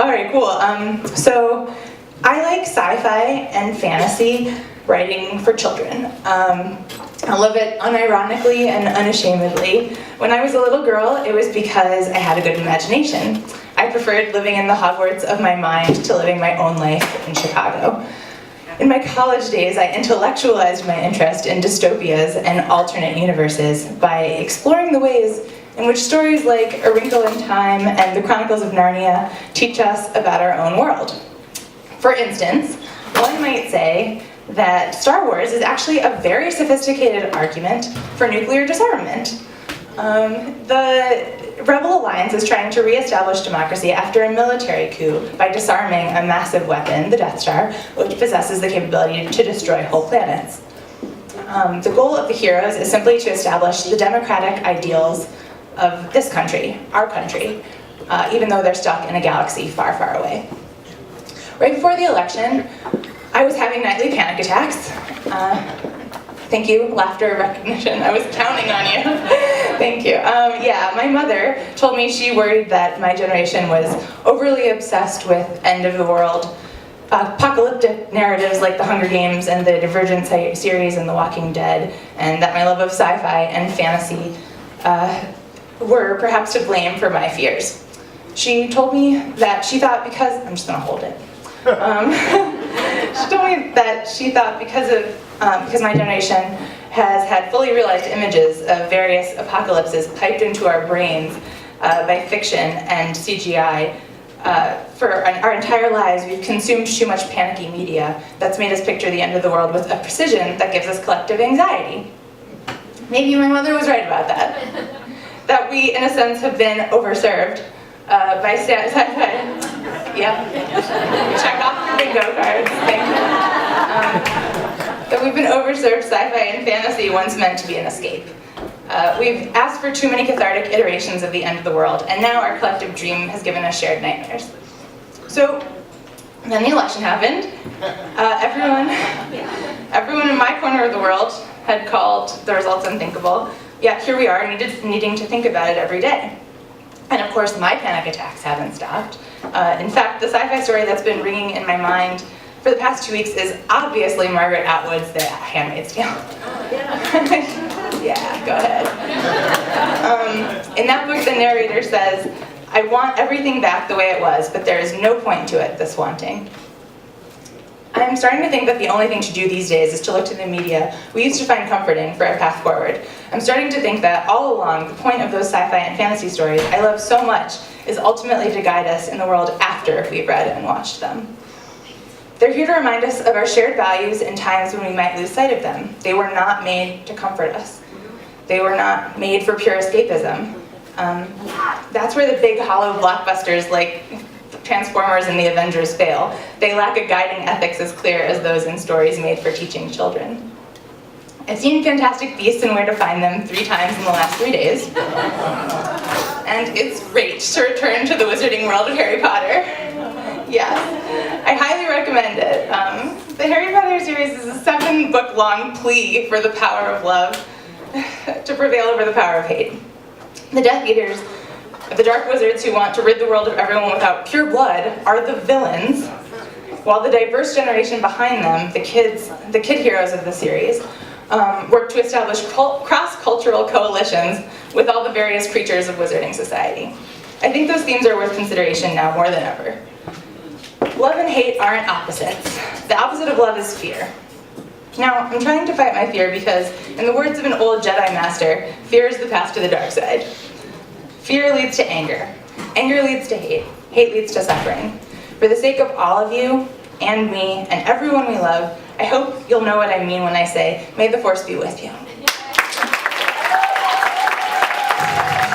All right, cool. So I like sci-fi and fantasy writing for children. I love it unironically and unashamedly. When I was a little girl, it was because I had a good imagination. I preferred living in the Hogwarts of my mind to living my own life in Chicago. In my college days, I intellectualized my interest in dystopias and alternate universes by exploring the ways in which stories like A Wrinkle in Time and The Chronicles of Narnia teach us about our own world. For instance, one might say that Star Wars is actually a very sophisticated argument for nuclear disarmament. The Rebel Alliance is trying to reestablish democracy after a military coup by disarming a massive weapon, the Death Star, which possesses the capability to destroy whole planets. The goal of the heroes is simply to establish the democratic ideals of this country, our country, even though they're stuck in a galaxy far, far away. Right before the election, I was having nightly panic attacks. Thank you, laughter recognition. I was counting on you. Thank you. Yeah, my mother told me she worried that my generation was overly obsessed with end of the world, apocalyptic narratives like The Hunger Games and the Divergent series and The Walking Dead, and that my love of sci-fi and fantasy were perhaps to blame for my fears. She told me that she thought because, I'm just gonna hold it. She told me that she thought because my generation has had fully realized images of various apocalypses piped into our brains by fiction and CGI. For our entire lives, we've consumed too much panicky media that's made us picture the end of the world with a precision that gives us collective anxiety. Maybe my mother was right about that. That we, in a sense, have been overserved by sci-fi. Yep. Check off your bingo cards. Thank you. That we've been overserved sci-fi and fantasy once meant to be an escape. We've asked for too many cathartic iterations of the end of the world, and now our collective dream has given us shared nightmares. So, then the election happened. Everyone in my corner of the world had called the results unthinkable. Yet here we are, needing to think about it every day. And of course, my panic attacks haven't stopped. In fact, the sci-fi story that's been ringing in my mind for the past 2 weeks is obviously Margaret Atwood's The Handmaid's Tale. Yeah, go ahead. In that book, the narrator says, "I want everything back the way it was, but there is no point to it, this wanting." I'm starting to think that the only thing to do these days is to look to the media we used to find comforting for a path forward. I'm starting to think that all along, the point of those sci-fi and fantasy stories I love so much is ultimately to guide us in the world after we've read and watched them. They're here to remind us of our shared values in times when we might lose sight of them. They were not made to comfort us. They were not made for pure escapism. That's where the big hollow blockbusters like Transformers and the Avengers fail. They lack a guiding ethics as clear as those in stories made for teaching children. I've seen Fantastic Beasts and Where to Find Them 3 times in the last 3 days. And it's great to return to the wizarding world of Harry Potter. Yes, I highly recommend it. The Harry Potter series is a 7-book-long plea for the power of love to prevail over the power of hate. The Death Eaters, the dark wizards who want to rid the world of everyone without pure blood, are the villains, while the diverse generation behind them, the kid heroes of the series, work to establish cross-cultural coalitions with all the various creatures of wizarding society. I think those themes are worth consideration now more than ever. Love and hate aren't opposites. The opposite of love is fear. Now, I'm trying to fight my fear because, in the words of an old Jedi master, fear is the path to the dark side. Fear leads to anger. Anger leads to hate. Hate leads to suffering. For the sake of all of you, and me, and everyone we love, I hope you'll know what I mean when I say, may the Force be with you.